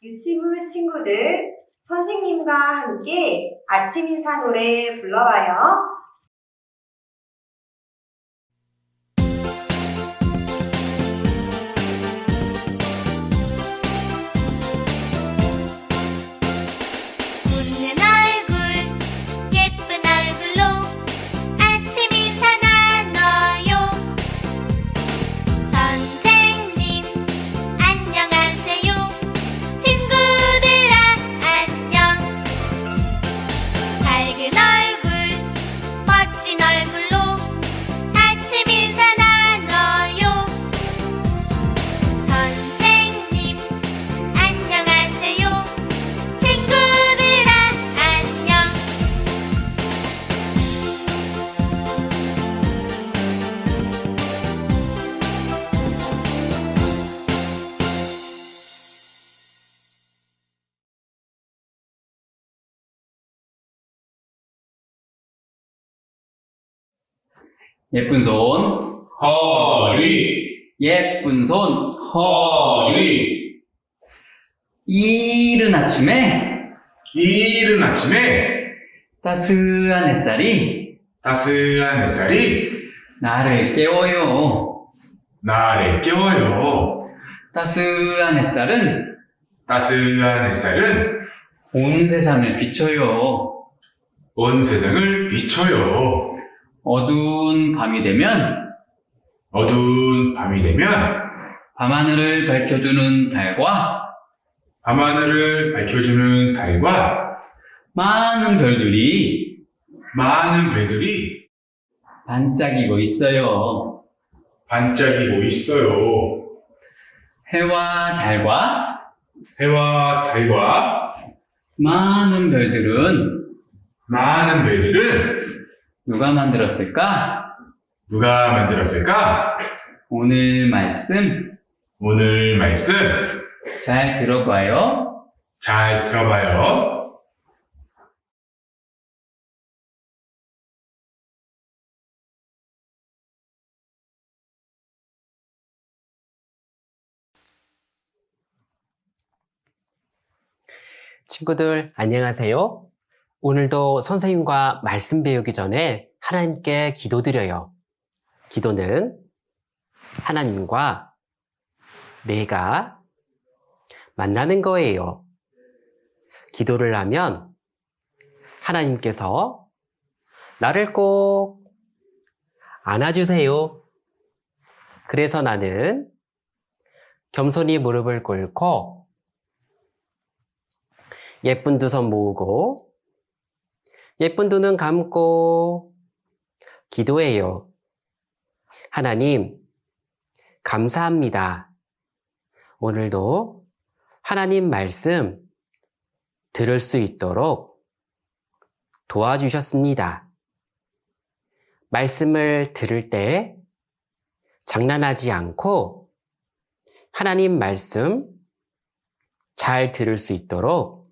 유치부 친구들, 선생님과 함께 아침 인사 노래 불러봐요. 웃는 얼굴, 예쁜 얼굴로 아침 인사 나눠요. 선생님, 안녕하세요. 친구들아, 안녕. 밝은 얼굴, 멋진 얼굴로 아침 인사 나눠요. 선생님, 안녕하세요. 친구들아, 안녕. 예쁜 손, 허리, 예쁜 손, 허리. 이른 아침에 이른 아침에 따스한 햇살이 따스한 햇살이 나를 깨워요. 나를 깨워요. 따스한 햇살은 따스한 햇살은 온 세상을 비춰요. 온 세상을 비춰요. 어두운 밤이 되면 어두운 밤이 되면 밤하늘을 밝혀주는 달과 밤하늘을 밝혀주는 달과 많은 별들이 많은 별들이 반짝이고 있어요. 반짝이고 있어요. 해와 달과 해와 달과 많은 별들은 많은 별들은 누가 만들었을까? 누가 만들었을까? 오늘 말씀 오늘 말씀 잘 들어봐요. 잘 들어봐요. 친구들 안녕하세요. 오늘도 선생님과 말씀 배우기 전에 하나님께 기도드려요. 기도는 하나님과 내가 만나는 거예요. 기도를 하면 하나님께서 나를 꼭 안아주세요. 그래서 나는 겸손히 무릎을 꿇고 예쁜 두 손 모으고 예쁜 두 눈 감고 기도해요. 하나님, 감사합니다. 오늘도 하나님 말씀 들을 수 있도록 도와주셨습니다. 말씀을 들을 때 장난하지 않고 하나님 말씀 잘 들을 수 있도록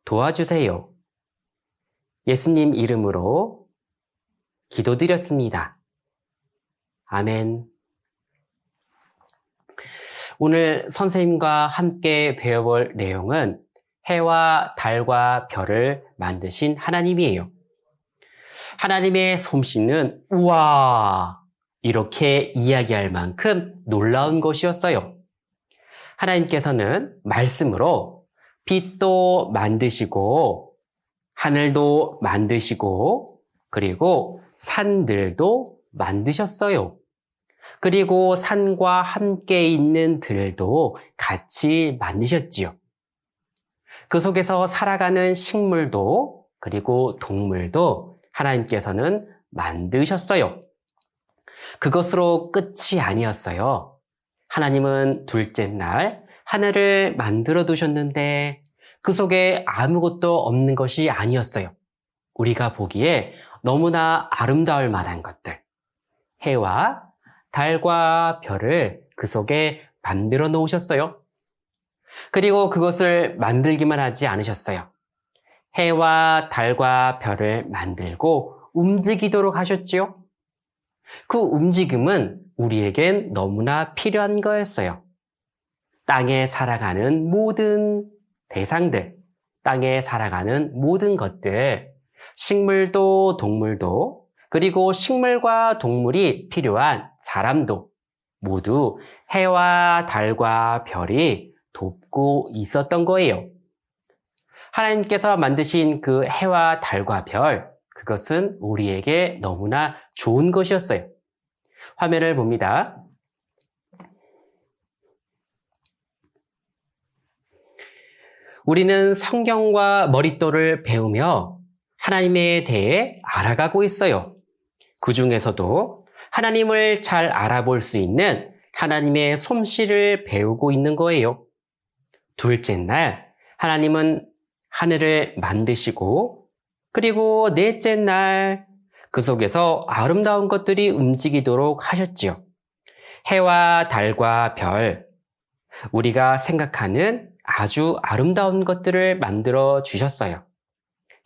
도와주세요. 예수님 이름으로 기도드렸습니다. 아멘. 오늘 선생님과 함께 배워볼 내용은 해와 달과 별을 만드신 하나님이에요. 하나님의 솜씨는 우와! 이렇게 이야기할 만큼 놀라운 것이었어요. 하나님께서는 말씀으로 빛도 만드시고 하늘도 만드시고 그리고 산들도 만드셨어요. 그리고 산과 함께 있는 들도 같이 만드셨지요. 그 속에서 살아가는 식물도 그리고 동물도 하나님께서는 만드셨어요. 그것으로 끝이 아니었어요. 하나님은 둘째 날 하늘을 만들어 두셨는데 그 속에 아무것도 없는 것이 아니었어요. 우리가 보기에 너무나 아름다울 만한 것들, 해와 달과 별을 그 속에 만들어 놓으셨어요. 그리고 그것을 만들기만 하지 않으셨어요. 해와 달과 별을 만들고 움직이도록 하셨지요. 그 움직임은 우리에겐 너무나 필요한 거였어요. 땅에 살아가는 모든 대상들, 땅에 살아가는 모든 것들, 식물도 동물도, 그리고 식물과 동물이 필요한 사람도 모두 해와 달과 별이 돕고 있었던 거예요. 하나님께서 만드신 그 해와 달과 별, 그것은 우리에게 너무나 좋은 것이었어요. 화면을 봅니다. 우리는 성경과 머릿돌을 배우며 하나님에 대해 알아가고 있어요. 그 중에서도 하나님을 잘 알아볼 수 있는 하나님의 솜씨를 배우고 있는 거예요. 둘째 날, 하나님은 하늘을 만드시고, 그리고 넷째 날, 그 속에서 아름다운 것들이 움직이도록 하셨지요. 해와 달과 별, 우리가 생각하는 아주 아름다운 것들을 만들어 주셨어요.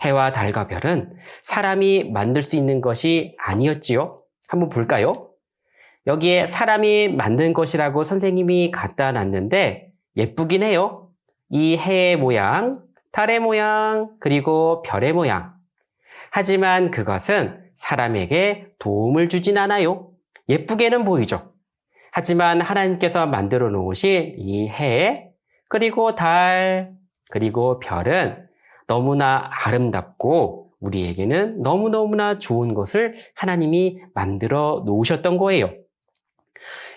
해와 달과 별은 사람이 만들 수 있는 것이 아니었지요. 한번 볼까요? 여기에 사람이 만든 것이라고 선생님이 갖다 놨는데 예쁘긴 해요. 이 해의 모양, 달의 모양, 그리고 별의 모양. 하지만 그것은 사람에게 도움을 주진 않아요. 예쁘게는 보이죠. 하지만 하나님께서 만들어 놓으신 이 해, 그리고 달, 그리고 별은 너무나 아름답고 우리에게는 너무너무나 좋은 것을 하나님이 만들어 놓으셨던 거예요.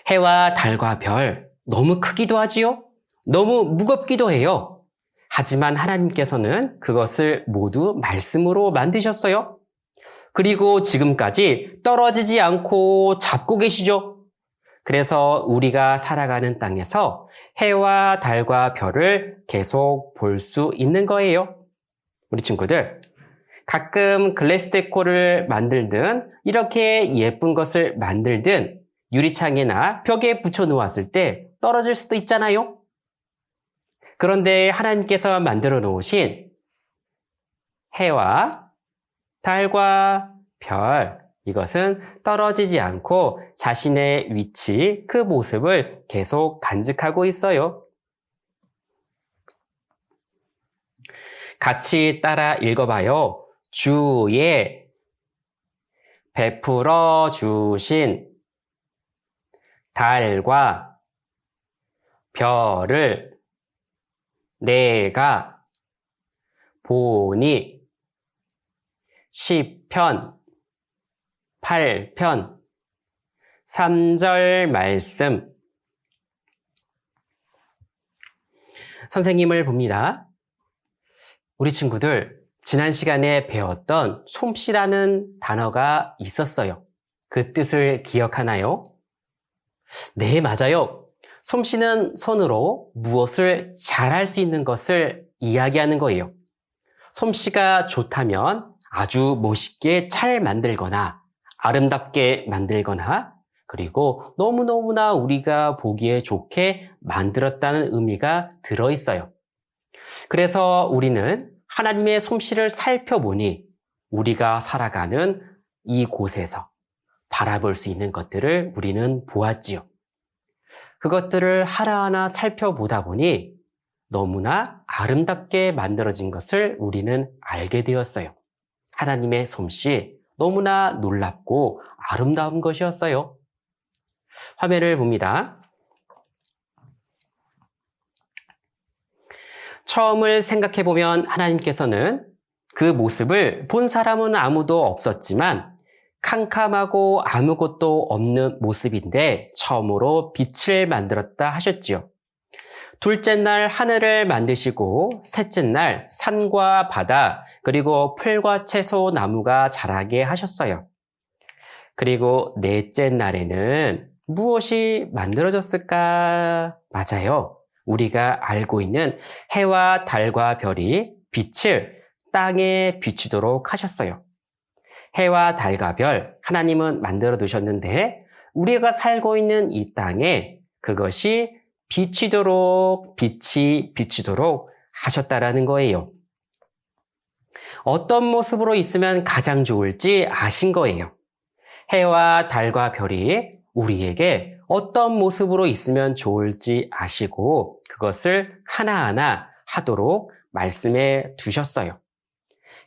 해와 달과 별, 너무 크기도 하지요? 너무 무겁기도 해요. 하지만 하나님께서는 그것을 모두 말씀으로 만드셨어요. 그리고 지금까지 떨어지지 않고 잡고 계시죠? 그래서 우리가 살아가는 땅에서 해와 달과 별을 계속 볼 수 있는 거예요. 우리 친구들, 가끔 글래스 데코를 만들든 이렇게 예쁜 것을 만들든 유리창이나 벽에 붙여 놓았을 때 떨어질 수도 있잖아요. 그런데 하나님께서 만들어 놓으신 해와 달과 별, 이것은 떨어지지 않고 자신의 위치, 그 모습을 계속 간직하고 있어요. 같이 따라 읽어봐요. 주의 베풀어 주신 달과 별을 내가 보니 10편, 8편, 3절 말씀. 선생님을 봅니다. 우리 친구들, 지난 시간에 배웠던 솜씨라는 단어가 있었어요. 그 뜻을 기억하나요? 네, 맞아요. 솜씨는 손으로 무엇을 잘할 수 있는 것을 이야기하는 거예요. 솜씨가 좋다면 아주 멋있게 잘 만들거나 아름답게 만들거나 그리고 너무너무나 우리가 보기에 좋게 만들었다는 의미가 들어있어요. 그래서 우리는 하나님의 솜씨를 살펴보니 우리가 살아가는 이곳에서 바라볼 수 있는 것들을 우리는 보았지요. 그것들을 하나하나 살펴보다 보니 너무나 아름답게 만들어진 것을 우리는 알게 되었어요. 하나님의 솜씨, 너무나 놀랍고 아름다운 것이었어요. 화면을 봅니다. 처음을 생각해보면 하나님께서는 그 모습을 본 사람은 아무도 없었지만 캄캄하고 아무것도 없는 모습인데 처음으로 빛을 만들었다 하셨지요. 둘째 날 하늘을 만드시고 셋째 날 산과 바다 그리고 풀과 채소 나무가 자라게 하셨어요. 그리고 넷째 날에는 무엇이 만들어졌을까? 맞아요. 우리가 알고 있는 해와 달과 별이 빛을 땅에 비추도록 하셨어요. 해와 달과 별, 하나님은 만들어 두셨는데 우리가 살고 있는 이 땅에 그것이 빛이 비치도록 하셨다라는 거예요. 어떤 모습으로 있으면 가장 좋을지 아신 거예요. 해와 달과 별이 우리에게 어떤 모습으로 있으면 좋을지 아시고 그것을 하나하나 하도록 말씀해 두셨어요.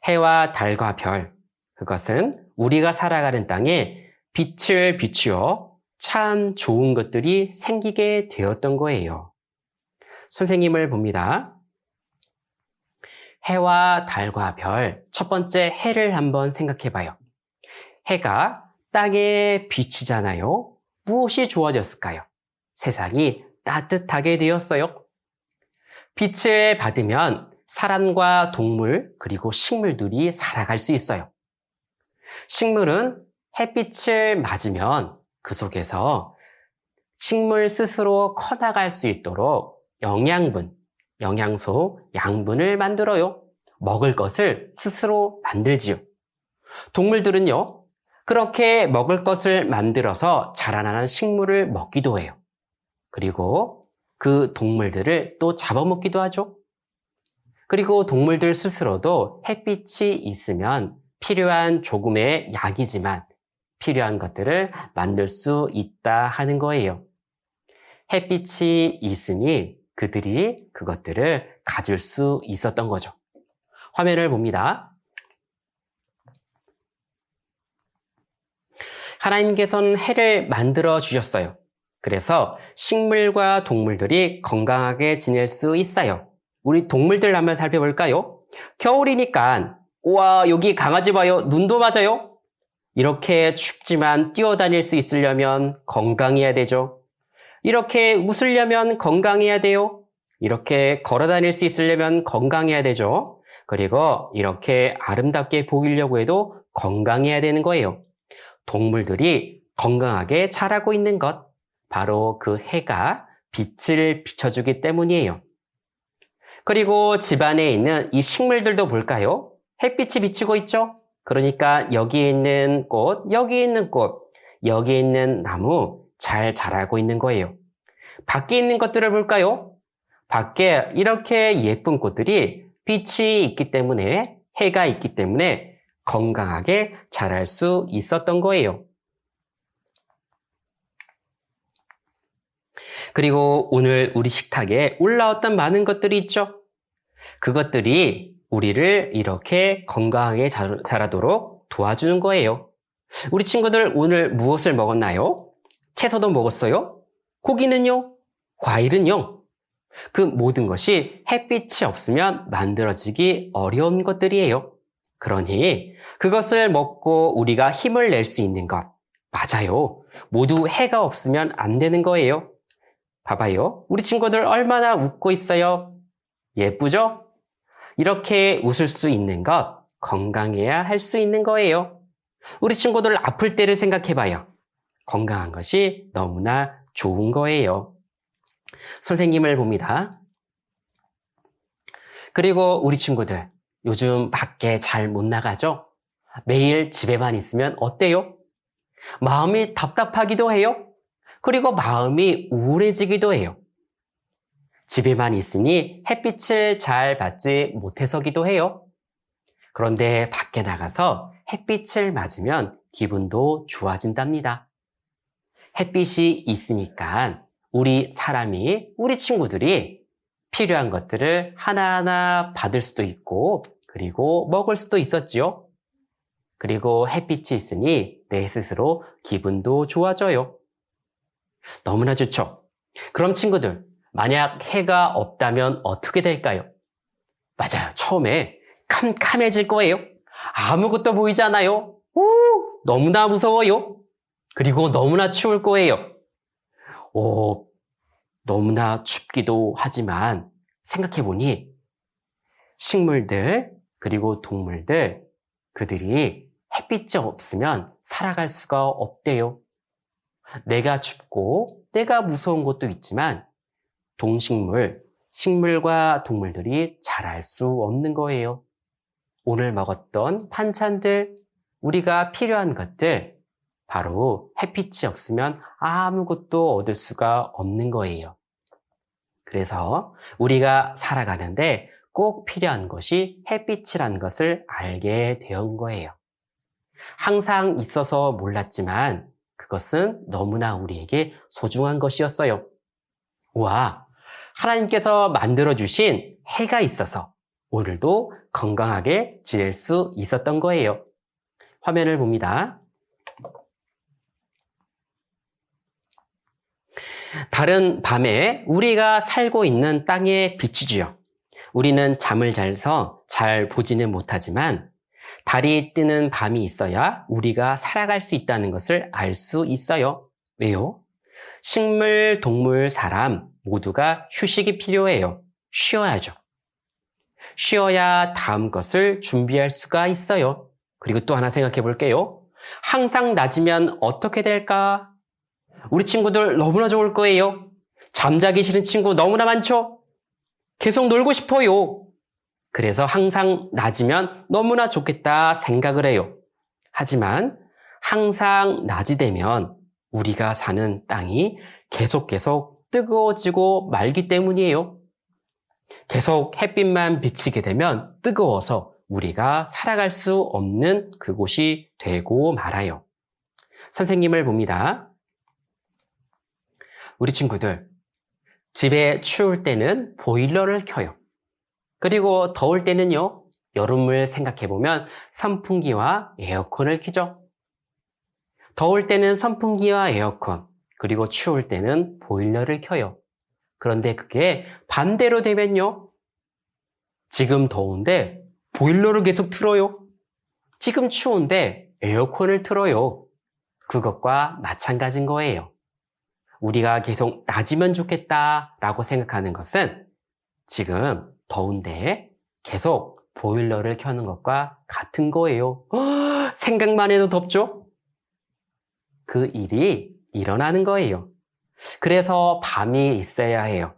해와 달과 별, 그것은 우리가 살아가는 땅에 빛을 비추어 참 좋은 것들이 생기게 되었던 거예요. 선생님을 봅니다. 해와 달과 별, 첫 번째 해를 한번 생각해 봐요. 해가 땅에 비치잖아요. 무엇이 좋아졌을까요? 세상이 따뜻하게 되었어요. 빛을 받으면 사람과 동물 그리고 식물들이 살아갈 수 있어요. 식물은 햇빛을 맞으면 그 속에서 식물 스스로 커나갈 수 있도록 영양분, 영양소, 양분을 만들어요. 먹을 것을 스스로 만들지요. 동물들은요, 그렇게 먹을 것을 만들어서 자라나는 식물을 먹기도 해요. 그리고 그 동물들을 또 잡아먹기도 하죠. 그리고 동물들 스스로도 햇빛이 있으면 필요한 조금의 약이지만 필요한 것들을 만들 수 있다 하는 거예요. 햇빛이 있으니 그들이 그것들을 가질 수 있었던 거죠. 화면을 봅니다. 하나님께서는 해를 만들어 주셨어요. 그래서 식물과 동물들이 건강하게 지낼 수 있어요. 우리 동물들 한번 살펴볼까요? 겨울이니까 우와 여기 강아지 봐요. 눈도 맞아요. 이렇게 춥지만 뛰어다닐 수 있으려면 건강해야 되죠. 이렇게 웃으려면 건강해야 돼요. 이렇게 걸어다닐 수 있으려면 건강해야 되죠. 그리고 이렇게 아름답게 보이려고 해도 건강해야 되는 거예요. 동물들이 건강하게 자라고 있는 것, 바로 그 해가 빛을 비춰주기 때문이에요. 그리고 집안에 있는 이 식물들도 볼까요? 햇빛이 비치고 있죠? 그러니까 여기 있는 꽃, 여기 있는 꽃, 여기 있는 나무 잘 자라고 있는 거예요. 밖에 있는 것들을 볼까요? 밖에 이렇게 예쁜 꽃들이 빛이 있기 때문에, 해가 있기 때문에 건강하게 자랄 수 있었던 거예요. 그리고 오늘 우리 식탁에 올라왔던 많은 것들이 있죠? 그것들이 우리를 이렇게 건강하게 자라도록 도와주는 거예요. 우리 친구들 오늘 무엇을 먹었나요? 채소도 먹었어요? 고기는요? 과일은요? 그 모든 것이 햇빛이 없으면 만들어지기 어려운 것들이에요. 그러니 그것을 먹고 우리가 힘을 낼 수 있는 것, 맞아요. 모두 해가 없으면 안 되는 거예요. 봐봐요. 우리 친구들 얼마나 웃고 있어요? 예쁘죠? 이렇게 웃을 수 있는 것, 건강해야 할 수 있는 거예요. 우리 친구들 아플 때를 생각해봐요. 건강한 것이 너무나 좋은 거예요. 선생님을 봅니다. 그리고 우리 친구들, 요즘 밖에 잘 못 나가죠? 매일 집에만 있으면 어때요? 마음이 답답하기도 해요. 그리고 마음이 우울해지기도 해요. 집에만 있으니 햇빛을 잘 받지 못해서기도 해요. 그런데 밖에 나가서 햇빛을 맞으면 기분도 좋아진답니다. 햇빛이 있으니까 우리 사람이, 우리 친구들이 필요한 것들을 하나하나 받을 수도 있고, 그리고 먹을 수도 있었지요. 그리고 햇빛이 있으니 내 스스로 기분도 좋아져요. 너무나 좋죠? 그럼 친구들, 만약 해가 없다면 어떻게 될까요? 맞아요. 처음에 캄캄해질 거예요. 아무것도 보이지 않아요. 너무나 무서워요. 그리고 너무나 추울 거예요. 너무나 춥기도 하지만 생각해보니 식물들 그리고 동물들, 그들이 햇빛이 없으면 살아갈 수가 없대요. 내가 춥고 내가 무서운 것도 있지만 식물과 동물들이 자랄 수 없는 거예요. 오늘 먹었던 반찬들, 우리가 필요한 것들, 바로 햇빛이 없으면 아무것도 얻을 수가 없는 거예요. 그래서 우리가 살아가는데 꼭 필요한 것이 햇빛이라는 것을 알게 된 거예요. 항상 있어서 몰랐지만 그것은 너무나 우리에게 소중한 것이었어요. 와, 하나님께서 만들어주신 해가 있어서 오늘도 건강하게 지낼 수 있었던 거예요. 화면을 봅니다. 달은 밤에 우리가 살고 있는 땅에 비추지요. 우리는 잠을 자서 잘 보지는 못하지만 달이 뜨는 밤이 있어야 우리가 살아갈 수 있다는 것을 알 수 있어요. 왜요? 식물, 동물, 사람 모두가 휴식이 필요해요. 쉬어야죠. 쉬어야 다음 것을 준비할 수가 있어요. 그리고 또 하나 생각해 볼게요. 항상 낮이면 어떻게 될까? 우리 친구들 너무나 좋을 거예요. 잠자기 싫은 친구 너무나 많죠? 계속 놀고 싶어요. 그래서 항상 낮이면 너무나 좋겠다 생각을 해요. 하지만 항상 낮이 되면 우리가 사는 땅이 계속 뜨거워지고 말기 때문이에요. 계속 햇빛만 비치게 되면 뜨거워서 우리가 살아갈 수 없는 그곳이 되고 말아요. 선생님을 봅니다. 우리 친구들, 집에 추울 때는 보일러를 켜요. 그리고 더울 때는요, 여름을 생각해보면 선풍기와 에어컨을 켜죠. 더울 때는 선풍기와 에어컨, 그리고 추울 때는 보일러를 켜요. 그런데 그게 반대로 되면요, 지금 더운데 보일러를 계속 틀어요. 지금 추운데 에어컨을 틀어요. 그것과 마찬가지인 거예요. 우리가 계속 낮이면 좋겠다라고 생각하는 것은 지금 더운데 계속 보일러를 켜는 것과 같은 거예요. 생각만 해도 덥죠? 그 일이 일어나는 거예요. 그래서 밤이 있어야 해요.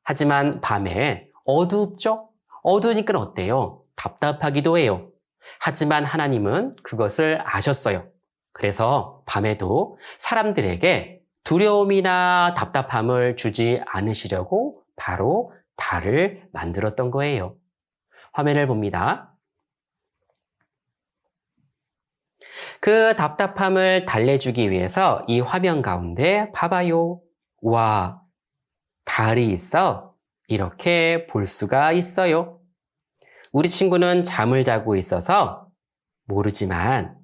하지만 밤에 어둡죠? 어두우니까 어때요? 답답하기도 해요. 하지만 하나님은 그것을 아셨어요. 그래서 밤에도 사람들에게 두려움이나 답답함을 주지 않으시려고 바로 달을 만들었던 거예요. 화면을 봅니다. 그 답답함을 달래주기 위해서 이 화면 가운데 봐봐요. 와, 달이 있어. 이렇게 볼 수가 있어요. 우리 친구는 잠을 자고 있어서 모르지만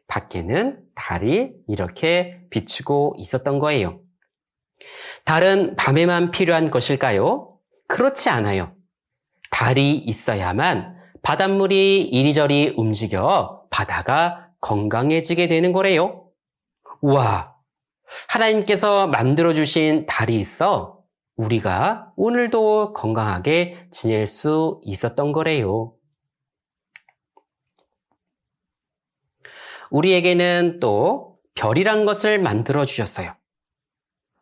밖에는 달이 이렇게 비추고 있었던 거예요. 달은 밤에만 필요한 것일까요? 그렇지 않아요. 달이 있어야만 바닷물이 이리저리 움직여 바다가 건강해지게 되는 거래요. 우와, 하나님께서 만들어주신 달이 있어 우리가 오늘도 건강하게 지낼 수 있었던 거래요. 우리에게는 또 별이란 것을 만들어 주셨어요.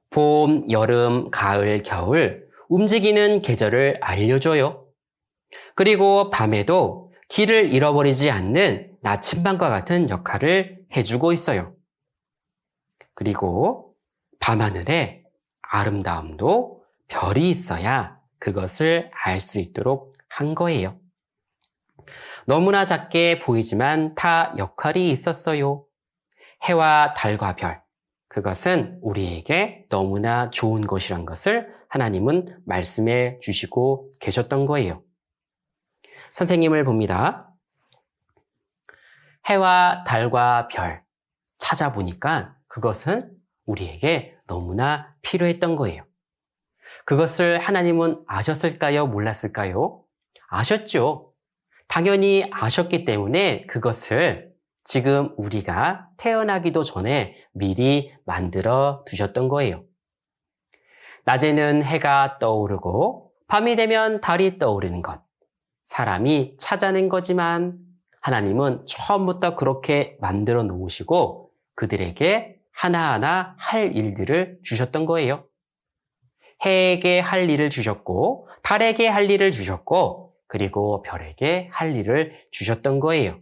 봄, 여름, 가을, 겨울 움직이는 계절을 알려줘요. 그리고 밤에도 길을 잃어버리지 않는 나침반과 같은 역할을 해주고 있어요. 그리고 밤하늘에 아름다움도 별이 있어야 그것을 알 수 있도록 한 거예요. 너무나 작게 보이지만 다 역할이 있었어요. 해와 달과 별, 그것은 우리에게 너무나 좋은 것이란 것을 하나님은 말씀해 주시고 계셨던 거예요. 선생님을 봅니다. 해와 달과 별 찾아보니까 그것은 우리에게 너무나 필요했던 거예요. 그것을 하나님은 아셨을까요? 몰랐을까요? 아셨죠. 당연히 아셨기 때문에 그것을 지금 우리가 태어나기도 전에 미리 만들어 두셨던 거예요. 낮에는 해가 떠오르고 밤이 되면 달이 떠오르는 것. 사람이 찾아낸 거지만 하나님은 처음부터 그렇게 만들어 놓으시고 그들에게 하나하나 할 일들을 주셨던 거예요. 해에게 할 일을 주셨고 달에게 할 일을 주셨고 그리고 별에게 할 일을 주셨던 거예요.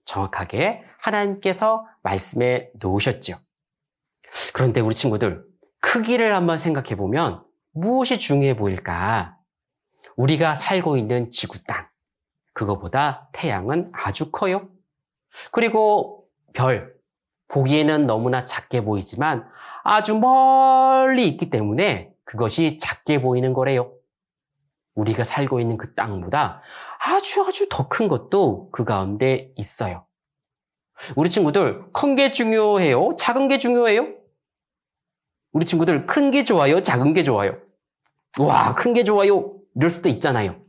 정확하게 하나님께서 말씀해 놓으셨죠. 그런데 우리 친구들, 크기를 한번 생각해 보면 무엇이 중요해 보일까? 우리가 살고 있는 지구 땅, 그거보다 태양은 아주 커요. 그리고 별, 보기에는 너무나 작게 보이지만 아주 멀리 있기 때문에 그것이 작게 보이는 거래요. 우리가 살고 있는 그 땅보다 아주 더 큰 것도 그 가운데 있어요. 우리 친구들, 큰 게 중요해요? 작은 게 중요해요? 우리 친구들, 큰 게 좋아요? 작은 게 좋아요? 와, 큰 게 좋아요? 이럴 수도 있잖아요.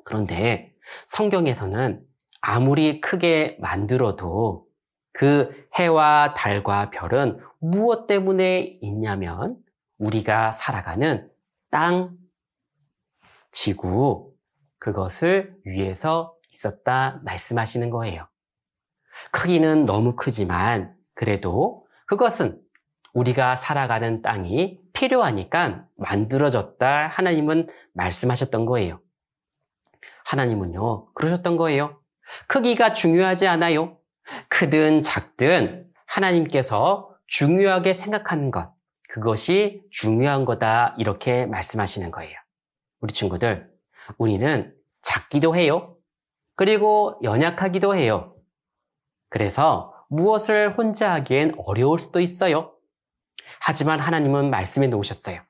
그런데 성경에서는 아무리 크게 만들어도 그 해와 달과 별은 무엇 때문에 있냐면 우리가 살아가는 땅, 지구, 그것을 위해서 있었다 말씀하시는 거예요. 크기는 너무 크지만 그래도 그것은 우리가 살아가는 땅이 필요하니까 만들어졌다 하나님은 말씀하셨던 거예요. 하나님은요, 그러셨던 거예요. 크기가 중요하지 않아요. 크든 작든 하나님께서 중요하게 생각하는 것, 그것이 중요한 거다 이렇게 말씀하시는 거예요. 우리 친구들, 우리는 작기도 해요. 그리고 연약하기도 해요. 그래서 무엇을 혼자 하기엔 어려울 수도 있어요. 하지만 하나님은 말씀해 놓으셨어요.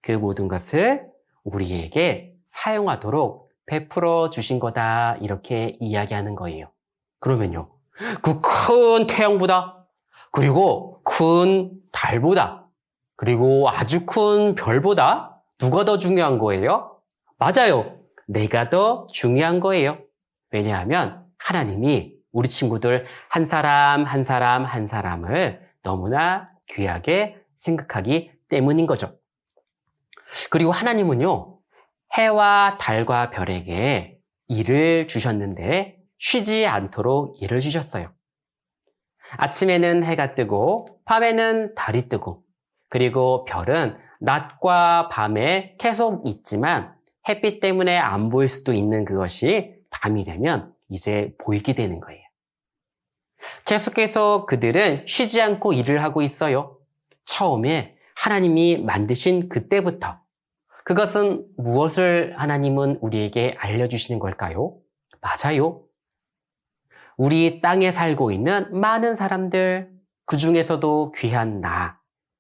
그 모든 것을 우리에게 사용하도록 베풀어 주신 거다 이렇게 이야기하는 거예요. 그러면요, 그 큰 태양보다, 그리고 큰 달보다, 그리고 아주 큰 별보다 누가 더 중요한 거예요? 맞아요. 내가 더 중요한 거예요. 왜냐하면 하나님이 우리 친구들 한 사람 한 사람을 너무나 귀하게 생각하기 때문인 거죠. 그리고 하나님은요, 해와 달과 별에게 일을 주셨는데 쉬지 않도록 일을 주셨어요. 아침에는 해가 뜨고 밤에는 달이 뜨고, 그리고 별은 낮과 밤에 계속 있지만 햇빛 때문에 안 보일 수도 있는 그것이 밤이 되면 이제 보이게 되는 거예요. 계속해서 그들은 쉬지 않고 일을 하고 있어요. 처음에 하나님이 만드신 그때부터. 그것은 무엇을 하나님은 우리에게 알려주시는 걸까요? 맞아요. 우리 땅에 살고 있는 많은 사람들, 그 중에서도 귀한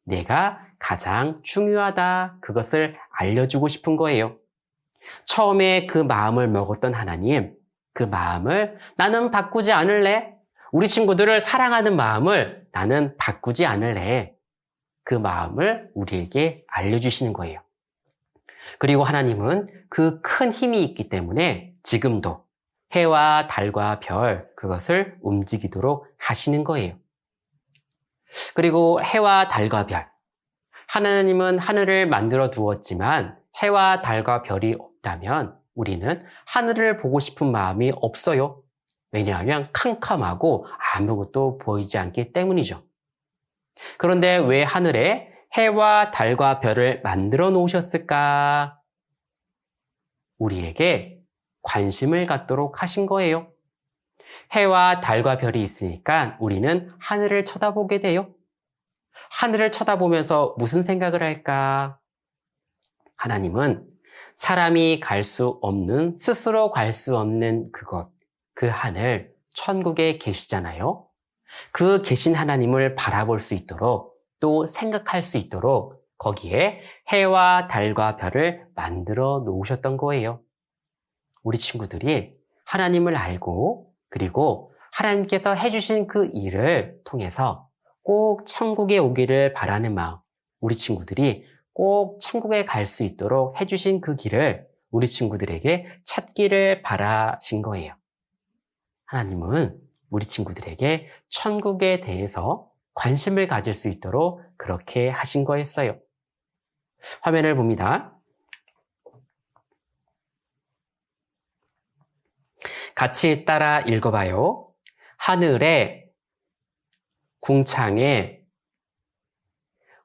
내가 가장 중요하다. 그것을 알려주고 싶은 거예요. 처음에 그 마음을 먹었던 하나님, 그 마음을 나는 바꾸지 않을래. 우리 친구들을 사랑하는 마음을 나는 바꾸지 않을래. 그 마음을 우리에게 알려주시는 거예요. 그리고 하나님은 그 큰 힘이 있기 때문에 지금도 해와 달과 별, 그것을 움직이도록 하시는 거예요. 그리고 해와 달과 별. 하나님은 하늘을 만들어 두었지만 해와 달과 별이 없다면 우리는 하늘을 보고 싶은 마음이 없어요. 왜냐하면 캄캄하고 아무것도 보이지 않기 때문이죠. 그런데 왜 하늘에 해와 달과 별을 만들어 놓으셨을까? 우리에게 관심을 갖도록 하신 거예요. 해와 달과 별이 있으니까 우리는 하늘을 쳐다보게 돼요. 하늘을 쳐다보면서 무슨 생각을 할까? 하나님은 사람이 갈 수 없는, 스스로 갈 수 없는 그것, 그 하늘, 천국에 계시잖아요. 그 계신 하나님을 바라볼 수 있도록, 또 생각할 수 있도록 거기에 해와 달과 별을 만들어 놓으셨던 거예요. 우리 친구들이 하나님을 알고, 그리고 하나님께서 해주신 그 일을 통해서 꼭 천국에 오기를 바라는 마음, 우리 친구들이 꼭 천국에 갈 수 있도록 해주신 그 길을 우리 친구들에게 찾기를 바라신 거예요. 하나님은 우리 친구들에게 천국에 대해서 관심을 가질 수 있도록 그렇게 하신 거였어요. 화면을 봅니다. 같이 따라 읽어봐요. 하늘에 궁창에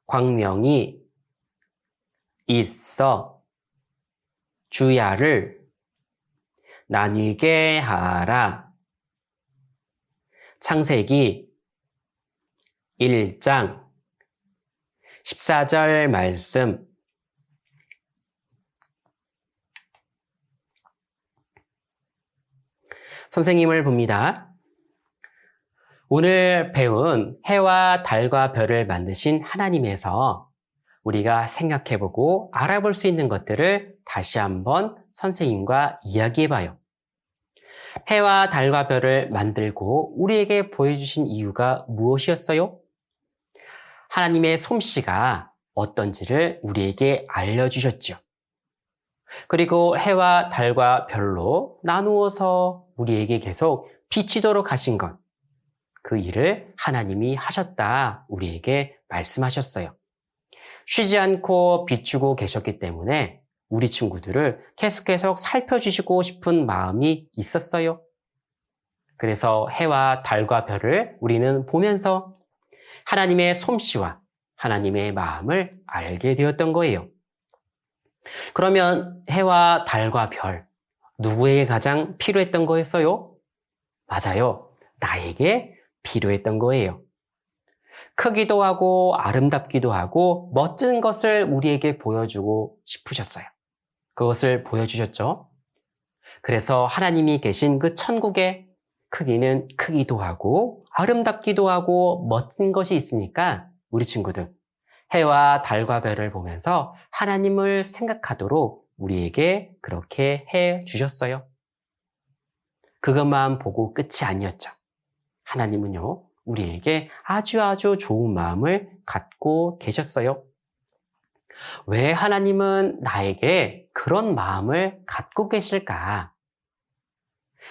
광명이 있어 주야를 나뉘게 하라. 창세기 1장 14절 말씀. 선생님을 봅니다. 오늘 배운 해와 달과 별을 만드신 하나님에서 우리가 생각해보고 알아볼 수 있는 것들을 다시 한번 선생님과 이야기해봐요. 해와 달과 별을 만들고 우리에게 보여주신 이유가 무엇이었어요? 하나님의 솜씨가 어떤지를 우리에게 알려주셨죠. 그리고 해와 달과 별로 나누어서 우리에게 계속 비치도록 하신 것, 그 일을 하나님이 하셨다 우리에게 말씀하셨어요. 쉬지 않고 비추고 계셨기 때문에 우리 친구들을 계속 살펴주시고 싶은 마음이 있었어요. 그래서 해와 달과 별을 우리는 보면서 하나님의 솜씨와 하나님의 마음을 알게 되었던 거예요. 그러면 해와 달과 별, 누구에게 가장 필요했던 거였어요? 맞아요. 나에게 필요했던 거예요. 크기도 하고 아름답기도 하고 멋진 것을 우리에게 보여주고 싶으셨어요. 그것을 보여주셨죠. 그래서 하나님이 계신 그 천국에 크기는 크기도 하고 아름답기도 하고 멋진 것이 있으니까 우리 친구들 해와 달과 별을 보면서 하나님을 생각하도록 우리에게 그렇게 해 주셨어요. 그것만 보고 끝이 아니었죠. 하나님은요, 우리에게 아주 좋은 마음을 갖고 계셨어요. 왜 하나님은 나에게 그런 마음을 갖고 계실까?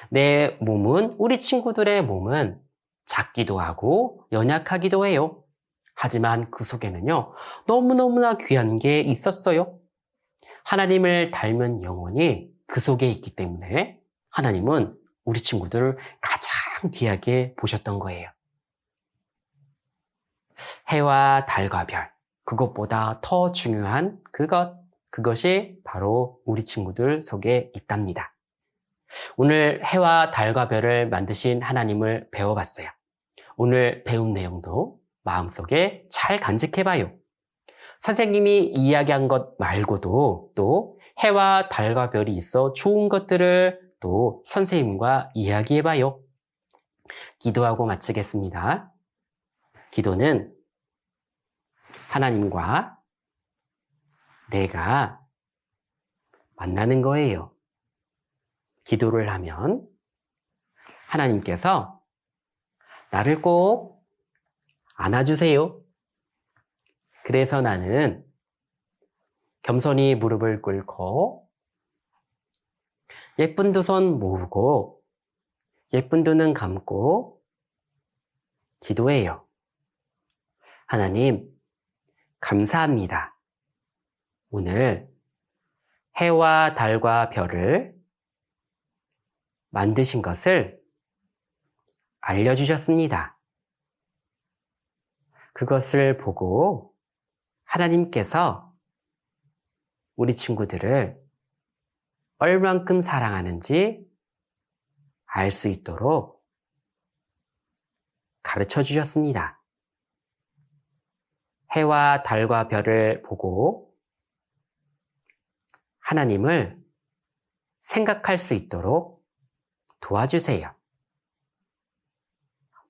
내 몸은, 우리 친구들의 몸은 작기도 하고 연약하기도 해요. 하지만 그 속에는요, 너무너무나 귀한 게 있었어요. 하나님을 닮은 영혼이 그 속에 있기 때문에 하나님은 우리 친구들을 가장 귀하게 보셨던 거예요. 해와 달과 별, 그것보다 더 중요한 그것이 바로 우리 친구들 속에 있답니다. 오늘 해와 달과 별을 만드신 하나님을 배워봤어요. 오늘 배운 내용도 마음속에 잘 간직해봐요. 선생님이 이야기한 것 말고도 또 해와 달과 별이 있어 좋은 것들을 또 선생님과 이야기해봐요. 기도하고 마치겠습니다. 기도는 하나님과 내가 만나는 거예요. 기도를 하면 하나님께서 나를 꼭 안아주세요. 그래서 나는 겸손히 무릎을 꿇고 예쁜 두 손 모으고 예쁜 두 눈 감고 기도해요. 하나님, 감사합니다. 오늘 해와 달과 별을 만드신 것을 알려주셨습니다. 그것을 보고 하나님께서 우리 친구들을 얼만큼 사랑하는지 알 수 있도록 가르쳐 주셨습니다. 해와 달과 별을 보고 하나님을 생각할 수 있도록 도와주세요.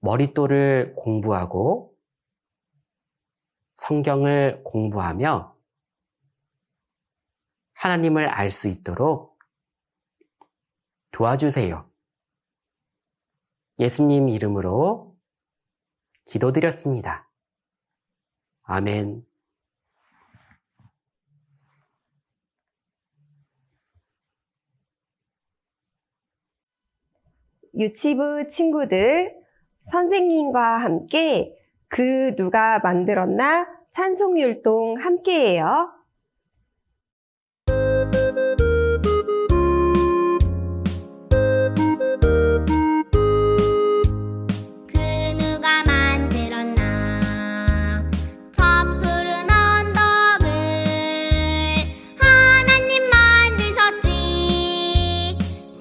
머릿돌을 공부하고 성경을 공부하며 하나님을 알 수 있도록 도와주세요. 예수님 이름으로 기도드렸습니다. 아멘. 유치부 친구들, 선생님과 함께 그 누가 만들었나 찬송율동 함께해요. 그 누가 만들었나 저 푸른 언덕을 하나님 만드셨지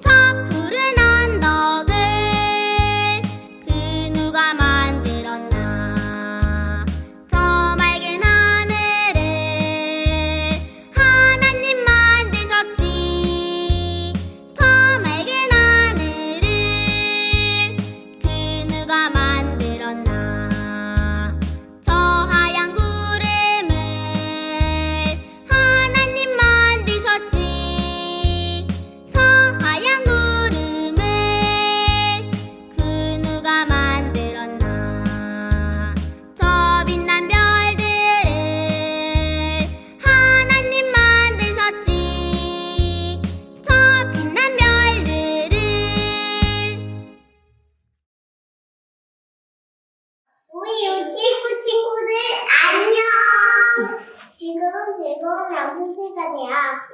저 푸른 언덕을 그 누가 만들었나 저 맑은 하늘을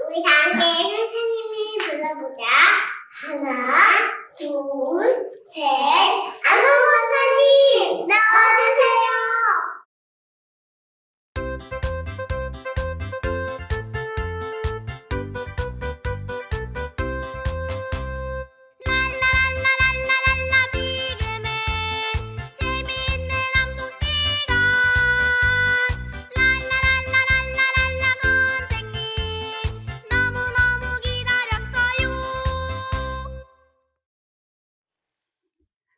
우리 다 함께 선생님이 불러보자. 하나, 둘, 셋. 안녕 선생님, 나와주세요. 랄라랄라랄라랄라 지금은 재미있는 암송 시간. 랄라랄라랄라랄라 선생님 너무너무 기다렸어요.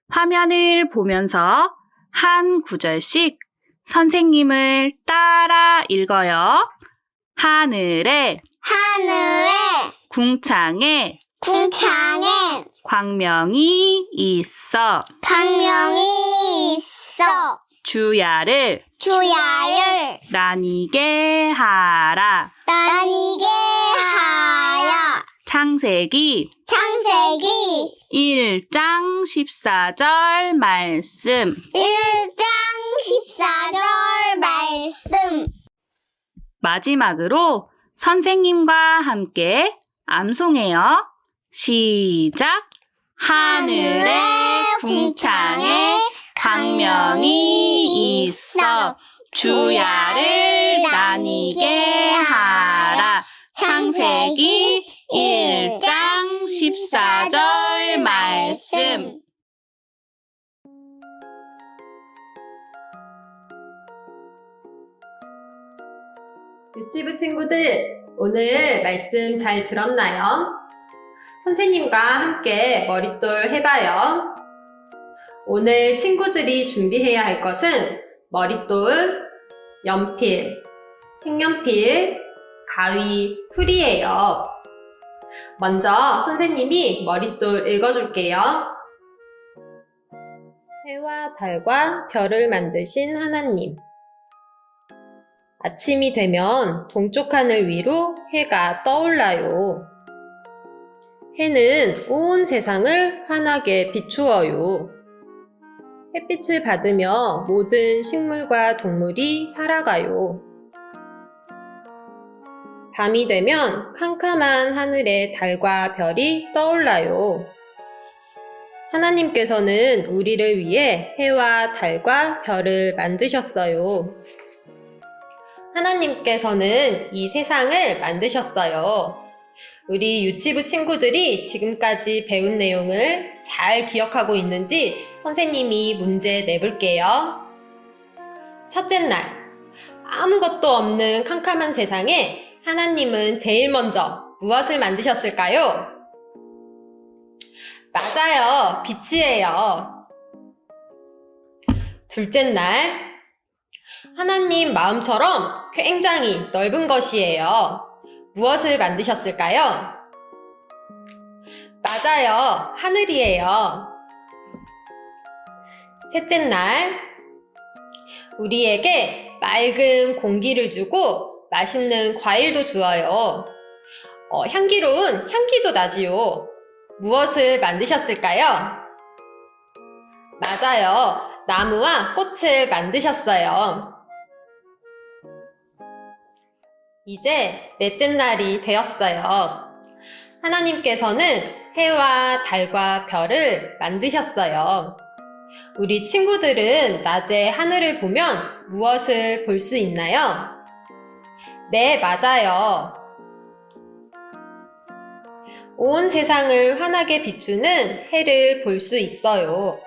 화면을 보면서 한 구절씩 선생님을 따라 읽어요. 하늘에, 하늘에 궁창에, 궁창에 광명이 있어. 광명이 있어. 주야를 주야를 나뉘게 하라. 나뉘게 하여. 창세기 창세기 1장 14절 말씀. 1장 14절 말씀. 마지막으로 선생님과 함께 암송해요. 시작! 하늘에 궁창에 광명이 있어. 주야를 나뉘게 하라. 창세기 1장 14절 말씀. 유치부 친구들, 오늘 말씀 잘 들었나요? 선생님과 함께 머릿돌 해봐요. 오늘 친구들이 준비해야 할 것은 머릿돌, 연필, 색연필, 가위, 풀이에요. 먼저 선생님이 머릿돌 읽어줄게요. 해와 달과 별을 만드신 하나님. 아침이 되면 동쪽 하늘 위로 해가 떠올라요. 해는 온 세상을 환하게 비추어요. 햇빛을 받으며 모든 식물과 동물이 살아가요. 밤이 되면 캄캄한 하늘에 달과 별이 떠올라요. 하나님께서는 우리를 위해 해와 달과 별을 만드셨어요. 하나님께서는 이 세상을 만드셨어요. 우리 유치부 친구들이 지금까지 배운 내용을 잘 기억하고 있는지 선생님이 문제 내볼게요. 첫째 날, 아무것도 없는 캄캄한 세상에 하나님은 제일 먼저 무엇을 만드셨을까요? 맞아요, 빛이에요. 둘째 날, 하나님 마음처럼 굉장히 넓은 것이에요. 무엇을 만드셨을까요? 맞아요, 하늘이에요. 셋째 날, 우리에게 맑은 공기를 주고 맛있는 과일도 주어요. 향기로운 향기도 나지요. 무엇을 만드셨을까요? 맞아요, 나무와 꽃을 만드셨어요. 이제 넷째 날이 되었어요. 하나님께서는 해와 달과 별을 만드셨어요. 우리 친구들은 낮에 하늘을 보면 무엇을 볼 수 있나요? 네, 맞아요. 온 세상을 환하게 비추는 해를 볼 수 있어요.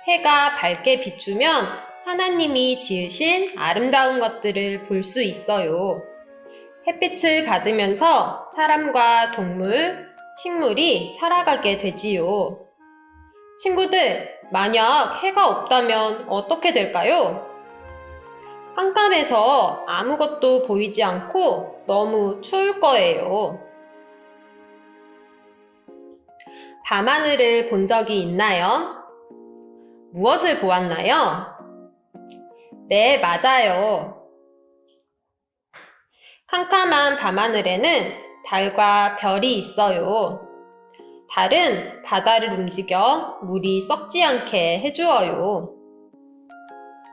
해가 밝게 비추면 하나님이 지으신 아름다운 것들을 볼 수 있어요. 햇빛을 받으면서 사람과 동물, 식물이 살아가게 되지요. 친구들, 만약 해가 없다면 어떻게 될까요? 깜깜해서 아무것도 보이지 않고 너무 추울 거예요. 밤하늘을 본 적이 있나요? 무엇을 보았나요? 네, 맞아요. 캄캄한 밤하늘에는 달과 별이 있어요. 달은 바다를 움직여 물이 썩지 않게 해주어요.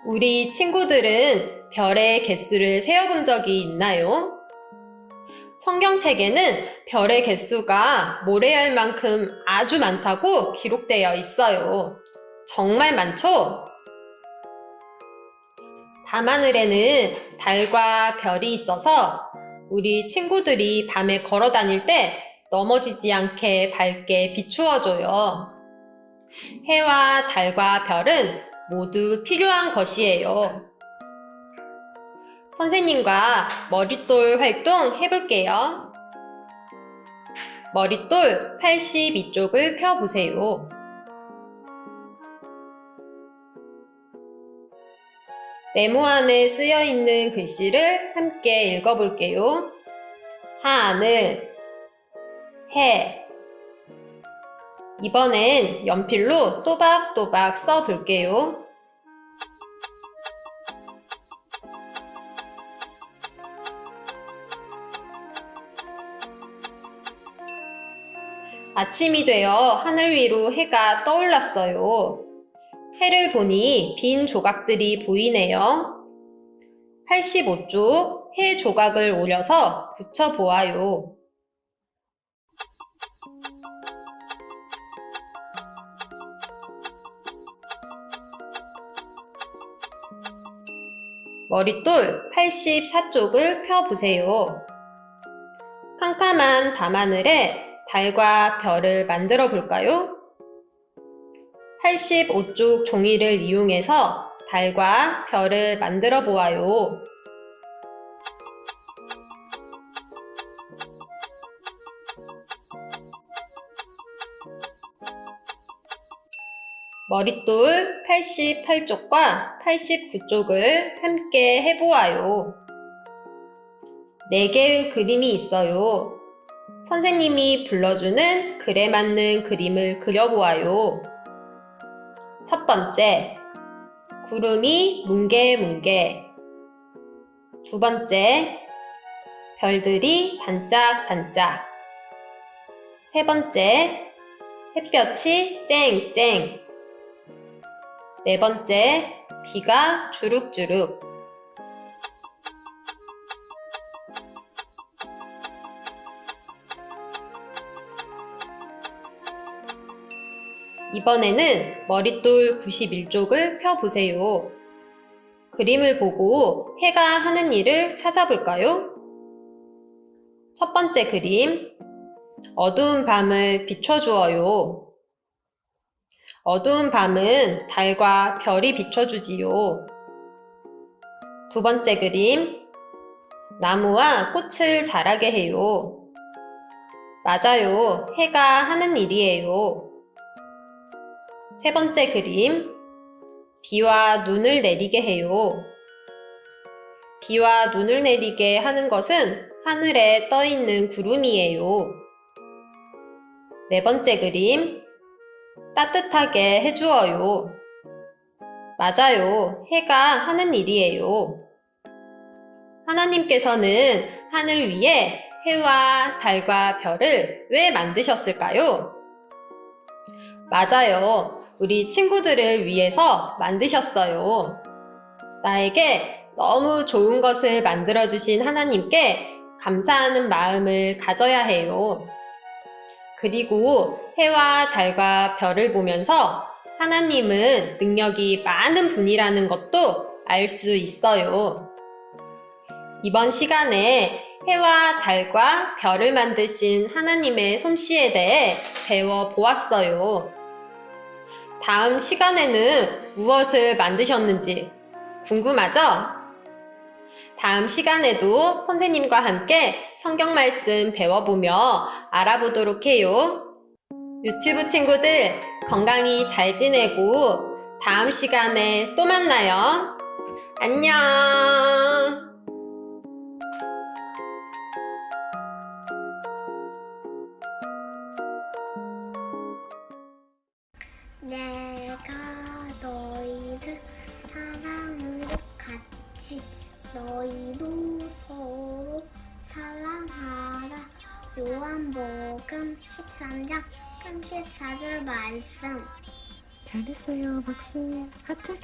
우리 친구들은 별의 개수를 세어본 적이 있나요? 성경책에는 별의 개수가 모래알 만큼 아주 많다고 기록되어 있어요. 정말 많죠? 밤하늘에는 달과 별이 있어서 우리 친구들이 밤에 걸어 다닐 때 넘어지지 않게 밝게 비추어줘요. 해와 달과 별은 모두 필요한 것이에요. 선생님과 머릿돌 활동 해볼게요. 머릿돌 82쪽을 펴보세요. 네모안에 쓰여 있는 글씨를 함께 읽어볼게요. 하늘, 해. 이번엔 연필로 또박또박 써볼게요. 아침이 되어 하늘 위로 해가 떠올랐어요. 해를 보니 빈 조각들이 보이네요. 85쪽 해 조각을 올려서 붙여보아요. 머릿돌 84쪽을 펴보세요. 캄캄한 밤하늘에 달과 별을 만들어 볼까요? 85쪽 종이를 이용해서 달과 별을 만들어 보아요. 머릿돌 88쪽과 89쪽을 함께 해보아요. 4개의 그림이 있어요. 선생님이 불러주는 글에 맞는 그림을 그려보아요. 첫 번째, 구름이 뭉게뭉게. 두 번째, 별들이 반짝반짝. 세 번째, 햇볕이 쨍쨍. 네 번째, 비가 주룩주룩. 이번에는 머릿돌 91쪽을 펴보세요. 그림을 보고 해가 하는 일을 찾아볼까요? 첫 번째 그림, 어두운 밤을 비춰주어요. 어두운 밤은 달과 별이 비춰주지요. 두 번째 그림, 나무와 꽃을 자라게 해요. 맞아요, 해가 하는 일이에요. 세 번째 그림, 비와 눈을 내리게 해요. 비와 눈을 내리게 하는 것은 하늘에 떠 있는 구름이에요. 네 번째 그림, 따뜻하게 해주어요. 맞아요, 해가 하는 일이에요. 하나님께서는 하늘 위에 해와 달과 별을 왜 만드셨을까요? 맞아요, 우리 친구들을 위해서 만드셨어요. 나에게 너무 좋은 것을 만들어주신 하나님께 감사하는 마음을 가져야 해요. 그리고 해와 달과 별을 보면서 하나님은 능력이 많은 분이라는 것도 알 수 있어요. 이번 시간에 해와 달과 별을 만드신 하나님의 솜씨에 대해 배워보았어요. 다음 시간에는 무엇을 만드셨는지 궁금하죠? 다음 시간에도 선생님과 함께 성경 말씀 배워보며 알아보도록 해요. 유치부 친구들 건강히 잘 지내고 다음 시간에 또 만나요. 안녕! 내가 너희를 사랑으로 같이 너희도 서로 사랑하라. 요한복음 13장 34절 말씀. 잘했어요. 박수. 하트.